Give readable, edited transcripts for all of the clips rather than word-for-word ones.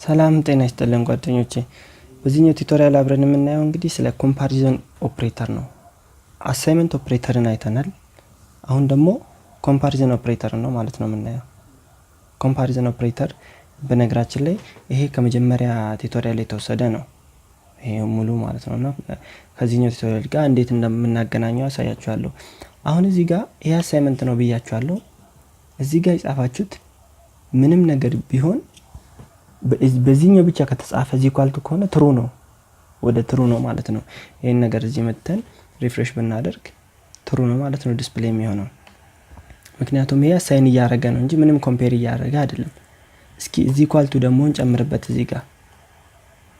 ሰላም ጤና ይስጥልን ጓደኞቼ። በዚህኛው ቱቶሪያል አብረን የምናየው እንግዲህ ስለ ኮምፓሪዞን ኦፕሬተር ነው። አሳይመንት ኦፕሬተርን አይተናል። አሁን ደግሞ ኮምፓሪዞን ኦፕሬተር ነው ማለት ነው የምናየው። ኮምፓሪዞን ኦፕሬተር በነገራችን ላይ ይሄ ከመጀመሪያ ቱቶሪያል የተወሰደ ነው። ይሄ ሙሉ ማለት ነውና ከዚህኛው ቱቶሪያል ጋር እንዴት እንደምናገናኘው አሳያችኋለሁ። አሁን እዚህ ጋር ይሄ አሳይመንት ነው ብያችኋለሁ። እዚህ ጋር የጻፋችሁት ምንም ነገር ቢሆን በዚህኛው ብቻ ከተጻፈ እዚህ ኳልቱ ከሆነ ትሩ ነው፣ ወደ ትሩ ነው ማለት ነው። ይሄን ነገር እዚህ መተን ሪፍሬሽ ብናደርግ ትሩ ነው ማለት ነው ዲስፕሌይ የሚሆነው። ምክንያቱም ይሄ አሳይን እያደረገ ነው እንጂ ምንም ኮምፔር እያደረገ አይደለም። እስኪ እዚህ ኳልቱ ደግሞ እንጨምርበት እዚህ ጋር።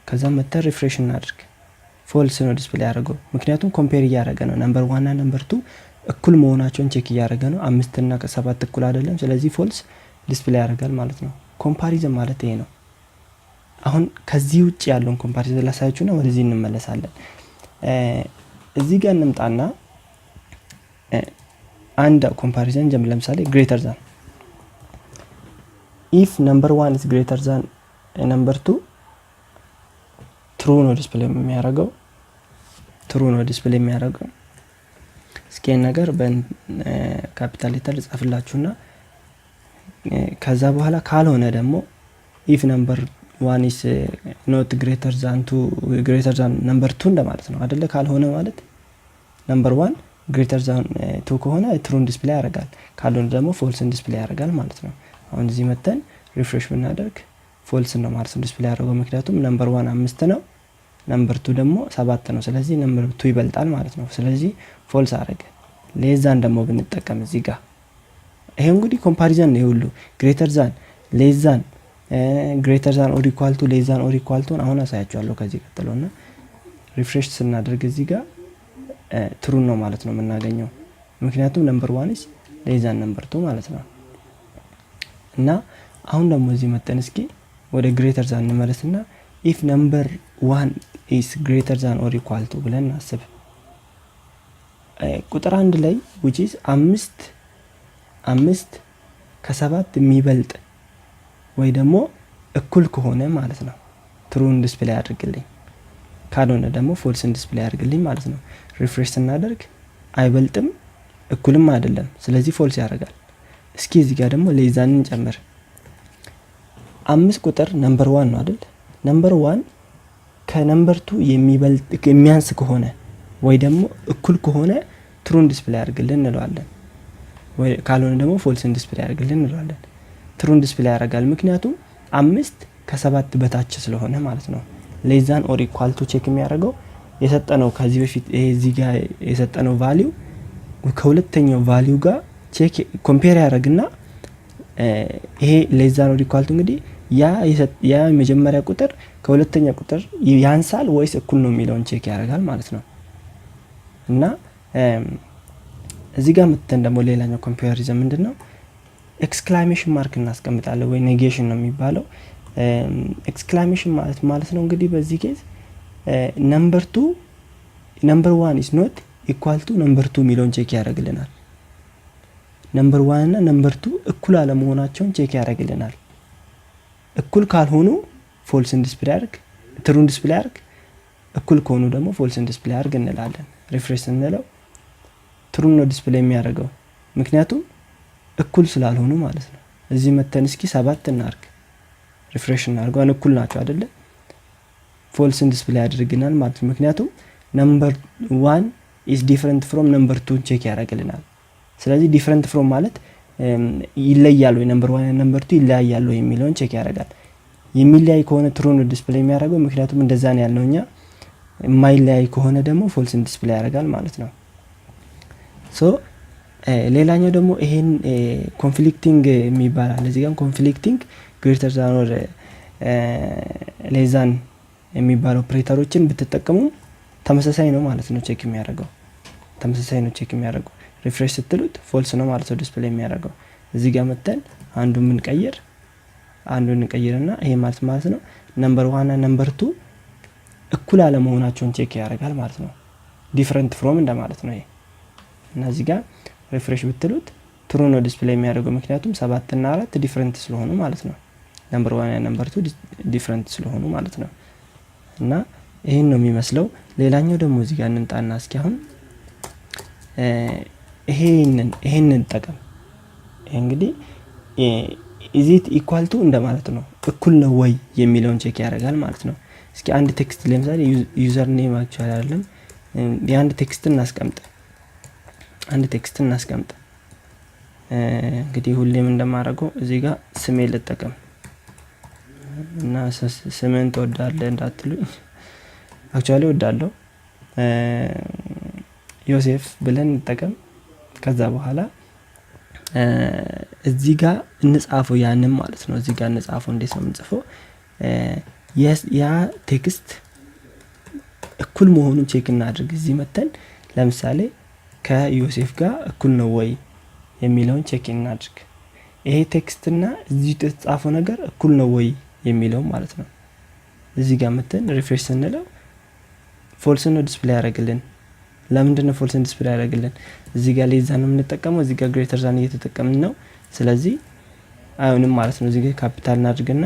ከዛ መተን ሪፍሬሽ እናድርግ። ፎልስ ነው ዲስፕሌይ ያደረገው፣ ምክንያቱም ኮምፔር እያደረገ ነው። ነምበር 1 እና ነምበር 2 እኩል መሆናቸውን ቼክ እያደረገ ነው። 5 እና 7 እኩል አይደለም። ስለዚህ ፎልስ ዲስፕሌይ ያደርጋል ማለት ነው። ኮምፓሪዝን ማለት ይሄ ነው። አሁን ከዚህ ውጪ ያለውን ኮምፓሪዝን ላሳያችሁና ወደዚህ እንመለሳለን። እዚህ ጋር እንምጣና አንድ ኮምፓሪዝን ጀምር። ለምሳሌ ግሬተር ዛን if number 1 is greater than number 2 true ነው ዲስፕሌይ የሚያደርገው፣ true ነው ዲስፕሌይ የሚያደርገው። እስኪ ነገር በካፒታል ሌተር ጻፍላችሁና ከዛ በኋላ ካልሆነ ደግሞ if number 1 is not greater than 2 greater than number 2 እንደማለት ነው አይደለ? ካልሆነ ማለት number 1 greater than 2 ከሆነ true ዲስፕሌይ ያደርጋል፣ ካልሆነ ደግሞ false ዲስፕሌይ ያደርጋል ማለት ነው። አሁን እዚህ መተን ሪፍሬሽ ብናደርግ false ነው ማለት ነው ዲስፕሌይ ያደርገው፣ ምክንያቱም number 1 5 ነው፣ number 2 ደግሞ 7 ነው። ስለዚህ number 2 ይበልጣል ማለት ነው። ስለዚህ false አደረገ። ሌዛን ደግሞ ብንጠቀም እዚህ ጋር ይሄ እንግዲህ ኮምፓሪዝን ነው ሁሉ greater than less than greater than or equal to less than or equal to አሁን አሳያችኋለሁ ከዚህ ቀጥሎና ሪፍሬሽ ስናደርግ እዚህ ጋር ትሩ ነው ማለት ነው የምናገኘው፣ ምክንያቱም number 1 is less than number 2 ማለት ነው። እና አሁን ደግሞ እዚህ መተን እስኪ ወደ greater than እንመለስና if number 1 is greater than or equal to ብለን አስብ። ቁጥር 1 ላይ which is 5 ከ7 የሚበልጥ ወይ ደግሞ እኩል ከሆነ ማለት ነው ትሩን ዲስፕሌይ ያድርግልኝ፣ ካልሆነ ደግሞ ፎልስን ዲስፕሌይ ያድርግልኝ ማለት ነው። ሪፍሬሽ ስናደርግ አይበልጥም እኩልም አይደለም፣ ስለዚህ ፎልስ ያደርጋል። እስኪ እዚህ ጋር ደግሞ ሌዛን እንጨምር። 5 ቁጥር ነምበር 1 ነው አይደል? ነምበር 1 ከነምበር 2 የሚበልጥ የሚያንስ ከሆነ ወይ ደግሞ እኩል ከሆነ ትሩን ዲስፕሌይ ያድርግልን እንለዋለን፣ ወይ ካልሆነ ደግሞ ፎልስን ዲስፕሌይ ያድርግልን እንለዋለን። ትሩን ዲስፕሌይ ያደርጋል፣ ምክንያቱም 5 ከ7 በታች ስለሆነ ማለት ነው። ሌዛን ኦር ኢኳል ቱ ቼክ የሚያደርገው የሰጠነው ከዚህ በፊት ይሄ እዚህ ጋር የሰጠነው ቫልዩ ከሁለተኛው ቫልዩ ጋር ቼክ ኮምፔር ያደርግና ይሄ ሌዛን ኦር ኢኳል ቱ እንግዲህ ያ የመጀመሪያ ቁጥር ከሁለተኛ ቁጥር ያንሳል ወይስ እኩል ነው የሚለውን ቼክ ያደርጋል ማለት ነው። እና እዚህ ጋር መተን ደግሞ ሌላኛው ኮምፓሪዝን ምንድነው? ኤክስክላሜሽን ማርክ እናስቀምጣለን ወይ ኔጌሽን ነው የሚባለው። ኤክስክላሜሽን ማለት ነው እንግዲህ በዚህ ኬዝ ነምበር 1 is not equal to number 2 የሚለውን ቼክ ያደርግልናል። ነምበር 1 እና ነምበር 2 እኩል አለመሆናቸውን ቼክ ያደርግልናል። እኩል ካልሆኑ ፎልስን ዲስፕሌይ ያድርግ፣ ትሩን ዲስፕሌይ ያድርግ፣ እኩል ከሆኑ ደግሞ ፎልስን ዲስፕሌይ ያድርግ እንላለን። ሪፍሬሽ ስንለው ትሩን ነው ዲስፕሌይ የሚያደርገው፣ ምክንያቱም እኩል ስላልሆኑ ማለት ነው። እዚህ መተን እስኪ 7 እናርግ፣ ሪፍሬሽ እናርገው፣ እኩል ናቸው አይደለ? ፎልስን ዲስፕሌይ ያደርግናል ማለት ነው፣ ምክንያቱም number 1 is different from number 2 ቼክ ያደርግልናል። ስለዚህ different from ማለት ይለያሉ፣ number 1 እና number 2 ይለያያሉ የሚለውን ቼክ ያደርጋል። የሚለያይ ከሆነ ትሩ ነው ዲስፕሌይ የሚያደርገው፣ ምክንያቱም እንደዛ ነው ያልነውኛ። የማይለያይ ከሆነ ደግሞ ፎልስን ዲስፕሌይ ያደርጋል ማለት ነው። ሶ ሌላኛው ደግሞ ይሄን ኮንፍሊክቲንግ የሚባል እዚህ ጋር ኮንፍሊክቲንግ ግሬተር ዛን ኦር ሌስ ዛን የሚባሉ ኦፕሬተሮችን ብትጠቀሙ ተመሳሳይ ነው ማለት ነው ቼክ የሚያደርገው፣ ተመሳሳይ ነው ቼክ የሚያደርገው። ሪፍሬሽ ስትሉት ፎልስ ነው ማለት ነው ዲስፕሌይ የሚያደርገው። እዚህ ጋር መተን አንዱን እንቀይርና ይሄ ማለት ነው ነምበር 1 እና ነምበር 2 እኩል አለመሆናቸውን ቼክ ያደርጋል ማለት ነው። ዲፈረንት ፍሮም እንደማለት ነው ይሄ። እና እዚህ ጋር ሪፍሬሽ ብትሉት ትሩ ነው ዲስፕሌይ የሚያደርገው፣ ምክንያቱም 7 እና 4 ዲፈረንት ስለሆኑ ማለት ነው። ነምበር 1 እና ነምበር 2 ዲፈረንት ስለሆኑ ማለት ነው። እና ይሄን ነው የሚመስለው። ሌላኛው ደግሞ እዚህ ጋር እንጣና እስኪ አሁን ይሄንን ጠቀም እንግዲህ is it equal to እንደማለት ነው እኩል ነው ወይ የሚለውን ቼክ ያደርጋል ማለት ነው። እስኪ አንድ ቴክስት ለምሳሌ ዩዘር ኔም አክቹዋሊ አይደለም የአንድ ቴክስት እናስቀምጥ እንግዲህ ሁሌም እንደማደርገው እዚህ ጋር ስሜ ልጠቀም እና ስሜን ትወዳለህ እንዳትሉኝ አክቹዋሊ ወዳለው ዮሴፍ ብለን እንጠቀም። ከዛ በኋላ እዚህ ጋር እንጻፈው ያንን ማለት ነው። እዚህ ጋር እንጻፈው እንዴት ነው የምንጽፈው? ያ ቴክስት እኩል መሆኑን ቼክ እናድርግ። እዚህ መተን ለምሳሌ ከዮሴፍ ጋር እኩል ነው ወይ የሚለውን ቼክ እናድርግ። ይሄ ቴክስት እና እዚህ የተጻፈው ነገር እኩል ነው ወይ የሚለው ማለት ነው። እዚህ ጋር መተን ሪፍሬሽ ስንለው ፎልስ ነው ዲስፕሌይ ያደርግልን። ለምንድን ነው ፎልስ ዲስፕሌይ ያደርግልን? እዚህ ጋር ሌዛ ነው የምንጠቀመው፣ እዚህ ጋር ግሬተር ዛን እየተጠቀምን ነው። ስለዚህ አይሆንም ማለት ነው። እዚህ ጋር ካፒታል እናድርግና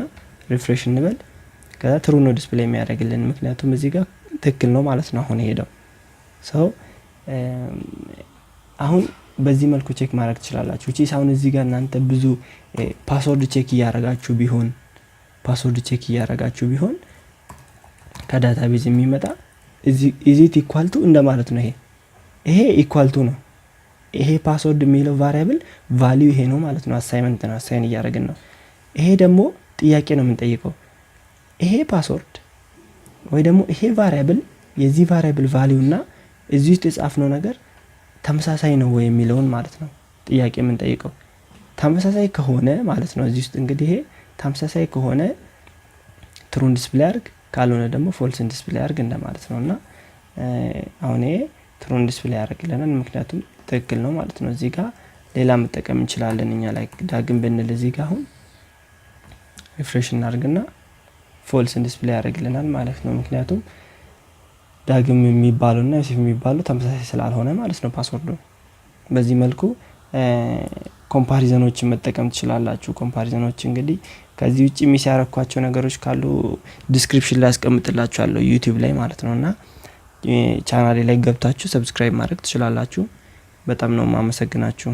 ሪፍሬሽ እንበል። ከዛ ትሩ ነው ዲስፕሌይ የሚያደርግልን ምክንያቱም እዚህ ጋር ትክክል ነው ማለት ነው። አሁን ሄደው አሁን በዚህ መልኩ ቼክ ማድረግ ትችላላችሁ። እቺ አሁን እዚህ ጋር እናንተ ብዙ ፓስወርድ ቼክ እያደረጋችሁ ቢሆን ከዳታቤዝ የሚመጣ is it equal to እንደማለት ነው። ይሄ equal to ነው። ይሄ ፓስወርድ የሚለው ቫሪያብል ቫልዩ ይሄ ነው ማለት ነው። አሳይመንት ነው፣ አሳይን እያደረግን ነው። ይሄ ደግሞ ጥያቄ ነው የምንጠይቀው። ይሄ ፓስወርድ ወይ ደግሞ ይሄ ቫሪያብል የዚህ ቫሪያብል ቫልዩ እና እዚህ ውስጥ የጻፍነው ነገር ተመሳሳይ ነው ወይ የሚለውን ማለት ነው ጥያቄ የምንጠይቀው። ተመሳሳይ ከሆነ ማለት ነው እዚህ ውስጥ እንግዲህ ይሄ ተመሳሳይ ከሆነ ትሩን ዲስፕሌይ አድርግ፣ ካልሆነ ደግሞ ፎልስን ዲስፕሌይ አድርግ እንደማለት ነውና አሁን ይሄ ትሩን ዲስፕሌይ ያደርግልናል ምክንያቱም ትክክል ነው ማለት ነው። እዚህ ጋር ሌላ መጠቀም እንችላለን እኛ ላይ ዳግም ብንል እዚህ ጋር አሁን ሪፍሬሽ እናድርግና ፎልስን ዲስፕሌይ ያደርግልናል ማለት ነው። ምክንያቱም ዳግም የሚባሉና ዮሴፍ የሚባሉ ተመሳሳይ ስላልሆነ ማለት ነው ፓስወርዱ። በዚህ መልኩ ኮምፓሪዘኖችን መጠቀም ትችላላችሁ። ኮምፓሪዘኖች እንግዲህ ከዚህ ውጪ የሚያረኳቸው ነገሮች ካሉ ዲስክሪፕሽን ላይ አስቀምጥላችኋለሁ ዩቲዩብ ላይ ማለት ነውና ቻናሌ ላይ ገብታችሁ ሰብስክራይብ ማድረግ ትችላላችሁ። በጣም ነው ማመሰግናችሁ።